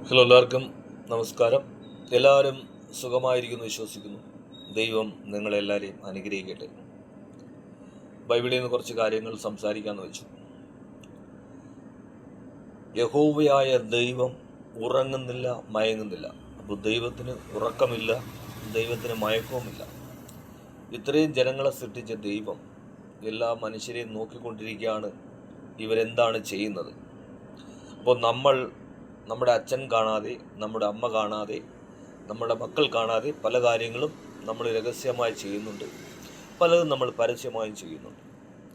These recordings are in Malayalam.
ഹലോ, എല്ലാവർക്കും നമസ്കാരം. എല്ലാവരും സുഖമായിരിക്കുന്നു വിശ്വസിക്കുന്നു. ദൈവം നിങ്ങളെല്ലാവരെയും അനുഗ്രഹിക്കട്ടെ. ബൈബിളിൽ നിന്ന് കുറച്ച് കാര്യങ്ങൾ സംസാരിക്കാമെന്ന് വെച്ചു. യഹോവയായ ദൈവം ഉറങ്ങുന്നില്ല, മയങ്ങുന്നില്ല. അപ്പോൾ ദൈവത്തിന് ഉറക്കമില്ല, ദൈവത്തിന് മയക്കവുമില്ല. ഇത്രയും ജനങ്ങളെ സൃഷ്ടിച്ച ദൈവം എല്ലാ മനുഷ്യരെയും നോക്കിക്കൊണ്ടിരിക്കുകയാണ്, ഇവരെന്താണ് ചെയ്യുന്നത്. അപ്പോൾ നമ്മുടെ അച്ഛൻ കാണാതെ, നമ്മുടെ അമ്മ കാണാതെ, നമ്മുടെ മക്കൾ കാണാതെ പല കാര്യങ്ങളും നമ്മൾ രഹസ്യമായി ചെയ്യുന്നുണ്ട്, പലതും നമ്മൾ പരസ്യമായും ചെയ്യുന്നുണ്ട്.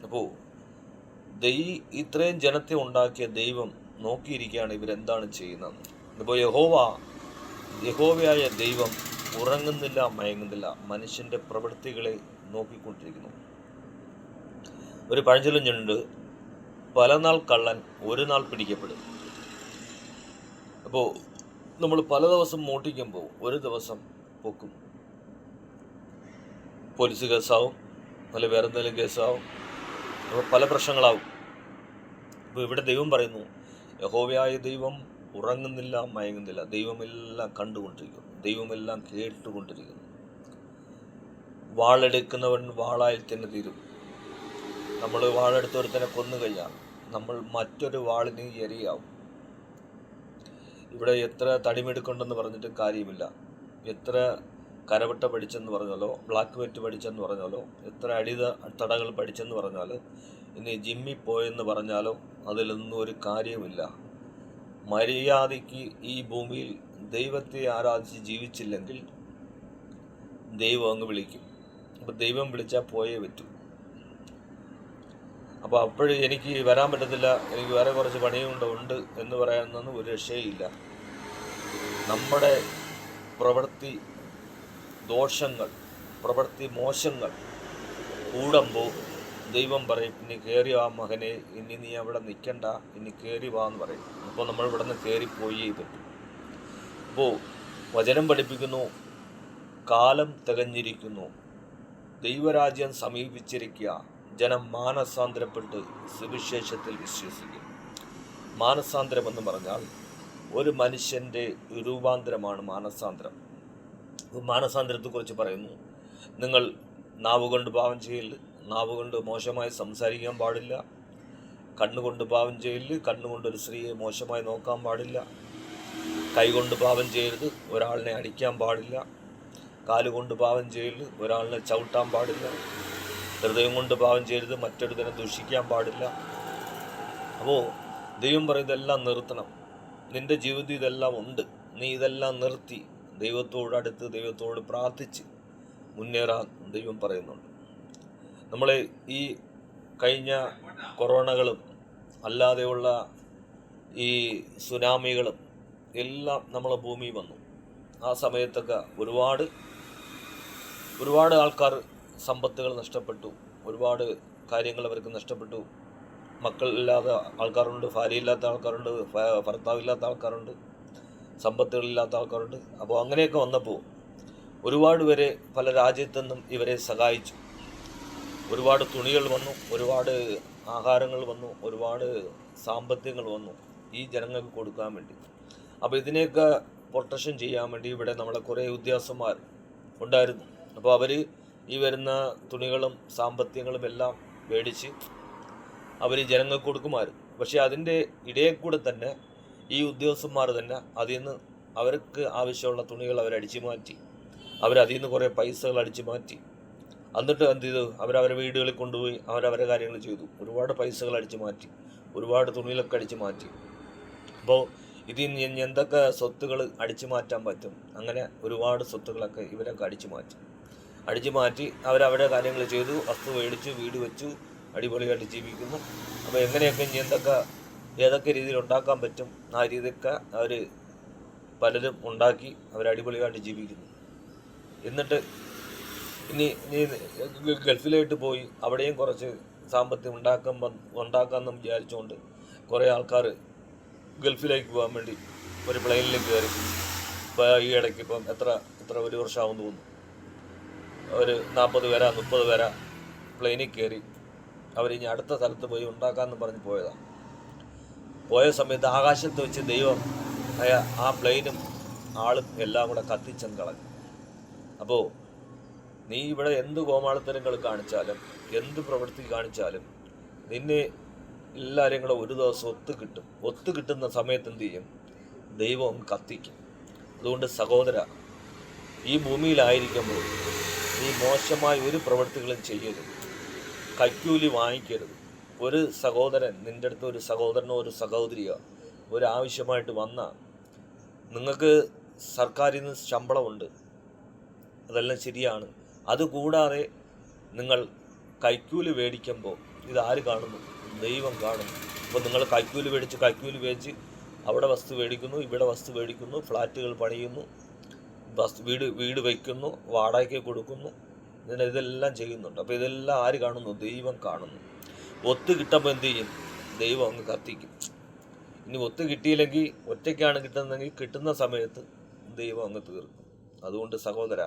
അപ്പോൾ ഇത്രയും ജനത്തെ ഉണ്ടാക്കിയ ദൈവം നോക്കിയിരിക്കുകയാണ് ഇവരെന്താണ് ചെയ്യുന്നത്. ഇപ്പോൾ യഹോവയായ ദൈവം ഉറങ്ങുന്നില്ല, മയങ്ങുന്നില്ല, മനുഷ്യൻ്റെ പ്രവൃത്തികളെ നോക്കിക്കൊണ്ടിരിക്കുന്നു. ഒരു പഴഞ്ചൊല്ലുണ്ട്, പല നാൾ കള്ളൻ ഒരു നാൾ പിടിക്കപ്പെടും. അപ്പോൾ നമ്മൾ പല ദിവസം മോട്ടിക്കുമ്പോൾ ഒരു ദിവസം പൊക്കും, പോലീസ് കേസാവും, അല്ലെങ്കിൽ വേറെ എന്തെങ്കിലും കേസാവും, അപ്പോൾ പല പ്രശ്നങ്ങളാവും. അപ്പോൾ ഇവിടെ ദൈവം പറയുന്നു, യഹോവയായ ദൈവം ഉറങ്ങുന്നില്ല, മയങ്ങുന്നില്ല. ദൈവമെല്ലാം കണ്ടുകൊണ്ടിരിക്കുന്നു, ദൈവമെല്ലാം കേട്ടുകൊണ്ടിരിക്കുന്നു. വാളെടുക്കുന്നവൻ വാളായിൽ തന്നെ തീരും. നമ്മൾ വാളെടുത്തൊരുത്തനെ കൊന്നു കഴിഞ്ഞാൽ നമ്മൾ മറ്റൊരു വാളിന് ഇരയാവും. ഇവിടെ എത്ര തടിമെടുക്കുണ്ടെന്ന് പറഞ്ഞിട്ട് കാര്യമില്ല, എത്ര കരവട്ട പഠിച്ചെന്ന് പറഞ്ഞാലോ, ബ്ലാക്ക് ബെൽറ്റ് പഠിച്ചെന്ന് പറഞ്ഞാലോ, എത്ര തടകൾ പഠിച്ചെന്ന് പറഞ്ഞാലോ, ഇനി ജിമ്മിൽ പോയെന്ന് പറഞ്ഞാലോ അതിലൊന്നും ഒരു കാര്യമില്ല. മര്യാദയ്ക്ക് ഈ ഭൂമിയിൽ ദൈവത്തെ ആരാധിച്ച് ജീവിച്ചില്ലെങ്കിൽ ദൈവം അങ്ങ് വിളിക്കും. അപ്പോൾ ദൈവം വിളിച്ചാൽ പോയേ പറ്റൂ. അപ്പോൾ അപ്പോഴും എനിക്ക് വരാൻ പറ്റത്തില്ല, എനിക്ക് വേറെ കുറച്ച് പണിയുണ്ട് എന്ന് പറയാനൊന്നും ഒരു രക്ഷയില്ല. നമ്മുടെ പ്രവൃത്തി ദോഷങ്ങൾ, പ്രവൃത്തി മോശങ്ങൾ കൂടുമ്പോൾ ദൈവം പറയും, ഇനി കയറി വാ മകനെ, ഇനി നീ അവിടെ നിൽക്കണ്ട, ഇനി കയറി വാ എന്ന് പറയും. അപ്പോൾ നമ്മൾ ഇവിടെ നിന്ന് കയറിപ്പോയേ പറ്റും. അപ്പോൾ വചനം പഠിപ്പിക്കുന്നു, കാലം തികഞ്ഞിരിക്കുന്നു, ദൈവരാജ്യം സമീപിച്ചിരിക്കുക, ജനം മാനസാന്തരപ്പെട്ട് സുവിശേഷത്തിൽ വിശ്വസിക്കും. മാനസാന്തരം എന്ന് പറഞ്ഞാൽ ഒരു മനുഷ്യൻ്റെ രൂപാന്തരമാണ് മാനസാന്തരം. മാനസാന്തരത്തെക്കുറിച്ച് പറയുന്നു, നിങ്ങൾ നാവുകൊണ്ട് പാപം ചെയ്യല്, നാവുകൊണ്ട് മോശമായി സംസാരിക്കാൻ പാടില്ല, കണ്ണുകൊണ്ട് പാപം ചെയ്യല്, കണ്ണുകൊണ്ടൊരു സ്ത്രീയെ മോശമായി നോക്കാൻ പാടില്ല, കൈകൊണ്ട് പാപം ചെയ്യരുത്, ഒരാളിനെ അടിക്കാൻ പാടില്ല, കാലുകൊണ്ട് പാപം ചെയ്യല്, ഒരാളിനെ ചവിട്ടാൻ പാടില്ല, ഹൃദയം കൊണ്ട് പാപം ചെയ്യരുത്, മറ്റൊരുത്തനെ ദുഷിക്കാൻ പാടില്ല. അപ്പോൾ ദൈവം പറയും, ഇതെല്ലാം നിർത്തണം. നിൻ്റെ ജീവിതത്തിൽ ഇതെല്ലാം ഉണ്ട്, നീ ഇതെല്ലാം നിർത്തി ദൈവത്തോടടുത്ത് ദൈവത്തോട് പ്രാർത്ഥിച്ച് മുന്നേറാൻ ദൈവം പറയുന്നുണ്ട്. നമ്മളെ ഈ കഴിഞ്ഞ കൊറോണകളും അല്ലാതെയുള്ള ഈ സുനാമികളും എല്ലാം നമ്മളെ ഭൂമിയിൽ വന്നു. ആ സമയത്തൊക്കെ ഒരുപാട് ആൾക്കാർ സമ്പത്തുകൾ നഷ്ടപ്പെട്ടു, ഒരുപാട് കാര്യങ്ങൾ അവർക്ക് നഷ്ടപ്പെട്ടു. മക്കളില്ലാത്ത ആൾക്കാരുണ്ട്, ഭാര്യയില്ലാത്ത ആൾക്കാരുണ്ട്, ഭർത്താവില്ലാത്ത ആൾക്കാരുണ്ട്, സമ്പത്തുകളില്ലാത്ത ആൾക്കാരുണ്ട്. അപ്പോൾ അങ്ങനെയൊക്കെ വന്നപ്പോൾ ഒരുപാട് പേരെ പല രാജ്യത്തു നിന്നും ഇവരെ സഹായിച്ചു. ഒരുപാട് തുണികൾ വന്നു, ഒരുപാട് ആഹാരങ്ങൾ വന്നു, ഒരുപാട് സാമ്പത്തികങ്ങൾ വന്നു ഈ ജനങ്ങൾക്ക് കൊടുക്കാൻ വേണ്ടി. അപ്പോൾ ഇതിനെയൊക്കെ പ്രൊട്ടക്ഷൻ ചെയ്യാൻ വേണ്ടി ഇവിടെ നമ്മളെ കുറേ ഉദ്യോഗസ്ഥന്മാർ ഉണ്ടായിരുന്നു. അപ്പോൾ അവർ ഈ വരുന്ന തുണികളും സാമ്പത്തികങ്ങളും എല്ലാം മേടിച്ച് അവർ ജനങ്ങൾക്ക് കൊടുക്കുമായിരുന്നു. പക്ഷേ അതിൻ്റെ ഇടയിൽ കൂടെ തന്നെ ഈ ഉദ്യോഗസ്ഥന്മാർ തന്നെ അതിൽ നിന്ന് അവർക്ക് ആവശ്യമുള്ള തുണികൾ അവരടിച്ചു മാറ്റി, അവരതിൽ നിന്ന് കുറേ പൈസകൾ അടിച്ചു മാറ്റി. എന്നിട്ട് എന്ത് ചെയ്തു, അവരവരെ വീടുകളിൽ കൊണ്ടുപോയി അവരവരെ കാര്യങ്ങൾ ചെയ്തു. ഒരുപാട് പൈസകൾ അടിച്ചു മാറ്റി, ഒരുപാട് തുണികളൊക്കെ അടിച്ചു മാറ്റി. അപ്പോൾ ഇതിൽ നിന്ന് എന്തൊക്കെ സ്വത്തുകൾ അടിച്ചു മാറ്റാൻ പറ്റും, അങ്ങനെ ഒരുപാട് സ്വത്തുകളൊക്കെ ഇവരൊക്കെ അടിച്ചു മാറ്റി അവരവരുടെ കാര്യങ്ങൾ ചെയ്തു, വസ്തു മേടിച്ചു, വീട് വെച്ചു, അടിപൊളിയായിട്ട് ജീവിക്കുന്നു. അപ്പോൾ എങ്ങനെയൊക്കെ ഏതൊക്കെ രീതിയിൽ ഉണ്ടാക്കാൻ പറ്റും ആ രീതിയൊക്കെ അവർ പലരും ഉണ്ടാക്കി അവരടിപൊളിയായിട്ട് ജീവിക്കുന്നു. എന്നിട്ട് ഇനി ഗൾഫിലായിട്ട് പോയി അവിടെയും കുറച്ച് സാമ്പത്തികം ഉണ്ടാക്കാമെന്ന് വിചാരിച്ചുകൊണ്ട് കുറേ ആൾക്കാർ ഗൾഫിലേക്ക് പോകാൻ വേണ്ടി ഒരു പ്ലെയിനിൽ കയറി. ഇപ്പോൾ ഈ ഇടയ്ക്ക് ഇപ്പം എത്ര ഒരു വർഷമാകുമെന്ന് തോന്നുന്നു, ഒരു 40 പേരാ 30 പേരാ പ്ലെയിനിൽ കയറി അവരിനി അടുത്ത സ്ഥലത്ത് പോയി ഉണ്ടാക്കാമെന്ന് പറഞ്ഞ് പോയതാണ്. പോയ സമയത്ത് ആകാശത്ത് വെച്ച് ദൈവം ആ പ്ലെയിനും ആളും എല്ലാം കൂടെ കത്തിച്ചും കളഞ്ഞു. അപ്പോൾ നീ ഇവിടെ എന്ത് കോമാളിത്തരങ്ങൾ കാണിച്ചാലും എന്ത് പ്രവൃത്തി കാണിച്ചാലും നിന്നെ എല്ലാവരെയും കൂടെ ഒരു ദിവസം ഒത്തു കിട്ടുന്ന സമയത്ത് എന്ത് ചെയ്യും? ദൈവം കത്തിക്കും. അതുകൊണ്ട് സഹോദര, ഈ ഭൂമിയിലായിരിക്കുമ്പോൾ നീ മോശമായ ഒരു പ്രവൃത്തികളും ചെയ്യരുത്, കൈക്കൂലി വാങ്ങിക്കരുത്. ഒരു സഹോദരൻ നിൻ്റെ അടുത്ത്, ഒരു സഹോദരനോ ഒരു സഹോദരിയോ ഒരാവശ്യമായിട്ട് വന്നാൽ, നിങ്ങൾക്ക് സർക്കാരിൽ നിന്ന് ശമ്പളമുണ്ട്, അതെല്ലാം ശരിയാണ്. അതുകൂടാതെ നിങ്ങൾ കൈക്കൂലി മേടിക്കുമ്പോൾ ഇതാര് കാണുന്നു? ദൈവം കാണുന്നു. അപ്പോൾ നിങ്ങൾ കൈക്കൂലി മേടിച്ച് അവിടെ വസ്തു മേടിക്കുന്നു, ഇവിടെ വസ്തു മേടിക്കുന്നു, ഫ്ലാറ്റുകൾ പണിയുന്നു, വീട് വയ്ക്കുന്നു, വാടകയ്ക്ക് കൊടുക്കുന്നു, ഇതെല്ലാം ചെയ്യുന്നുണ്ട്. അപ്പോൾ ഇതെല്ലാം ആര് കാണുന്നു? ദൈവം കാണുന്നു. ഒത്തു കിട്ടുമ്പോൾ എന്ത് ചെയ്യും? ദൈവം അങ്ങ് കത്തിക്കും. ഇനി ഒത്തു കിട്ടിയില്ലെങ്കിൽ, ഒറ്റയ്ക്കാണ് കിട്ടുന്നതെങ്കിൽ കിട്ടുന്ന സമയത്ത് ദൈവം അങ്ങ് തീർക്കും. അതുകൊണ്ട് സഹോദര,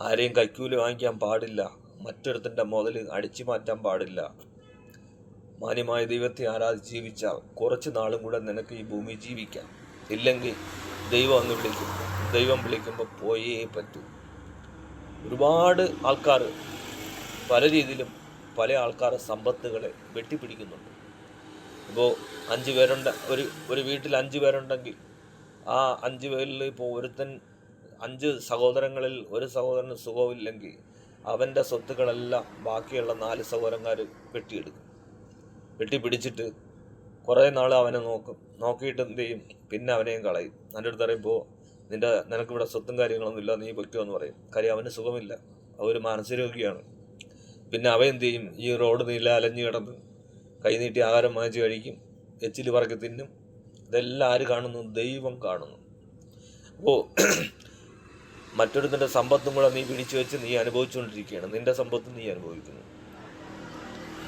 ആരെയും കൈക്കൂലി വാങ്ങിക്കാൻ പാടില്ല, മറ്റൊരുത്തൻ്റെ മുതൽ അടിച്ചു മാറ്റാൻ പാടില്ല. മാന്യമായ ദൈവത്തെ ആരാധിച്ച് ജീവിച്ചാൽ കുറച്ച് നാളും കൂടെ നിനക്ക് ഈ ഭൂമി ജീവിക്കാം. ഇല്ലെങ്കിൽ ദൈവം അങ്ങ് വിളിക്കും. ദൈവം വിളിക്കുമ്പോൾ പോയേ പറ്റൂ. ഒരുപാട് ആൾക്കാർ പല രീതിയിലും പല ആൾക്കാരുടെ സമ്പത്തുകളെ വെട്ടിപ്പിടിക്കുന്നുണ്ട്. ഇപ്പോൾ 5 പേരുണ്ട്, ഒരു വീട്ടിൽ 5 പേരുണ്ടെങ്കിൽ ആ 5 പേരിൽ ഇപ്പോൾ ഒരുത്തൻ 5 സഹോദരങ്ങളിൽ ഒരു സഹോദരന് സുഖമില്ലെങ്കിൽ അവൻ്റെ സ്വത്തുക്കളെല്ലാം ബാക്കിയുള്ള 4 സഹോദരന്മാർ വെട്ടിപ്പിടിച്ചിട്ട് കുറേ നാൾ അവനെ നോക്കിയിട്ട് എന്ത് ചെയ്യും? പിന്നെ അവനെയും കളയും. എൻ്റെ അടുത്ത് പറയുമ്പോൾ നിനക്കിവിടെ സ്വത്തും കാര്യങ്ങളൊന്നും ഇല്ല, നീ പൊയ്ക്കോ എന്ന് പറയും. കാര്യം അവന് സുഖമില്ല, അവർ മാനസികരോഗിയാണ്. പിന്നെ അവൻ എന്ത് ചെയ്യും? ഈ റോഡ് നീല അലഞ്ഞു കിടന്ന് കൈനീട്ടി ആഹാരം വാങ്ങിച്ച് കഴിക്കും, എച്ചിൽ പറക്കി തിന്നും. ഇതെല്ലാം ആര് കാണുന്നു? ദൈവം കാണുന്നു. അപ്പോൾ മറ്റൊരുത്തിൻ്റെ സമ്പത്തും കൂടെ നീ പിടിച്ചു വെച്ച് നീ അനുഭവിച്ചുകൊണ്ടിരിക്കുകയാണ്. നിൻ്റെ സമ്പത്ത് നീ അനുഭവിക്കുന്നു.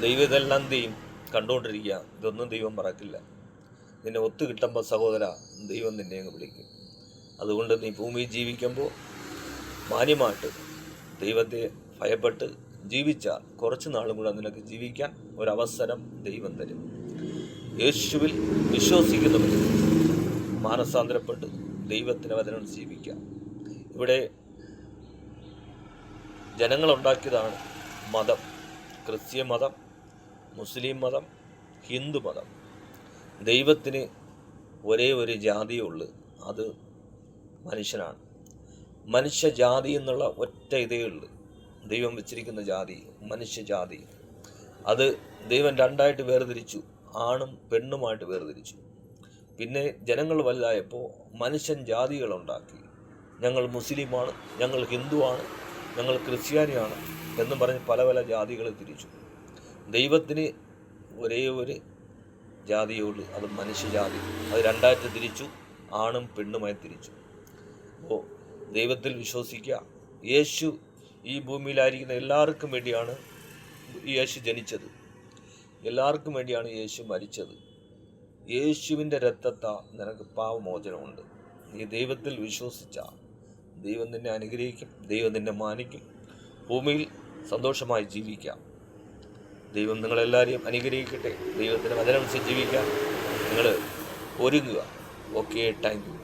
ദൈവം ഇതെല്ലാം എന്ത് ചെയ്യും? കണ്ടുകൊണ്ടിരിക്കുക. ഇതൊന്നും ദൈവം പറക്കില്ല. നിന്നെ ഒത്തു കിട്ടുമ്പോൾ സഹോദര, ദൈവം നിന്നെ അങ്ങ് വിളിക്കും. അതുകൊണ്ട് നീ ഭൂമിയിൽ ജീവിക്കുമ്പോൾ മാന്യമായിട്ട് ദൈവത്തെ ഭയപ്പെട്ട് ജീവിച്ചാൽ കുറച്ച് നാളും കൂടെ നിനക്ക് ജീവിക്കാൻ ഒരവസരം ദൈവം തരും. യേശുവിൽ വിശ്വസിക്കുന്നവർ മാനസാന്തരപ്പെട്ട് ദൈവത്തിന് വചനം ജീവിക്കാം. ഇവിടെ ജനങ്ങളുണ്ടാക്കിയതാണ് മതം. ക്രിസ്ത്യൻ മതം, മുസ്ലിം മതം, ഹിന്ദു മതം. ദൈവത്തിന് ഒരേ ഒരു ജാതിയേ ഉള്ളൂ, അത് മനുഷ്യനാണ്. മനുഷ്യജാതി എന്നുള്ള ഒറ്റ ഇതേ ഉള്ളൂ. ദൈവം വെച്ചിരിക്കുന്ന ജാതി മനുഷ്യജാതി. അത് ദൈവം 2ആയിട്ട് വേർതിരിച്ചു, ആണും പെണ്ണുമായിട്ട് വേർതിരിച്ചു. പിന്നെ ജനങ്ങൾ വലുതായപ്പോൾ മനുഷ്യൻ ജാതികളുണ്ടാക്കി. ഞങ്ങൾ മുസ്ലിമാണ്, ഞങ്ങൾ ഹിന്ദുവാണ്, ഞങ്ങൾ ക്രിസ്ത്യാനിയാണ് എന്നും പറഞ്ഞ് പല പല ജാതികൾ തിരിച്ചു. ദൈവത്തിന് ഒരേ ഒരു ജാതിയേ ഉള്ളൂ, അത് മനുഷ്യജാതി. അത് 2ആയിട്ട് തിരിച്ചു, ആണും പെണ്ണുമായി തിരിച്ചു. അപ്പോൾ ദൈവത്തിൽ വിശ്വസിക്കുക. യേശു ഈ ഭൂമിയിലായിരിക്കുന്ന എല്ലാവർക്കും വേണ്ടിയാണ് യേശു ജനിച്ചത്, എല്ലാവർക്കും വേണ്ടിയാണ് യേശു മരിച്ചത്. യേശുവിൻ്റെ രക്തത്താൽ നിനക്ക് പാപമോചനമുണ്ട്. നീ ദൈവത്തിൽ വിശ്വസിച്ചാൽ ദൈവം നിന്നെ അനുഗ്രഹിക്കും, ദൈവം നിന്നെ മാനിക്കും. ഭൂമിയിൽ സന്തോഷമായി ജീവിക്കാം. ദൈവം നിങ്ങളെല്ലാവരെയും അനുഗ്രഹിക്കട്ടെ. ദൈവത്തിൻ്റെ വചനം ജീവിക്കാൻ നിങ്ങൾ ഒരുങ്ങുക. Okay, thank you.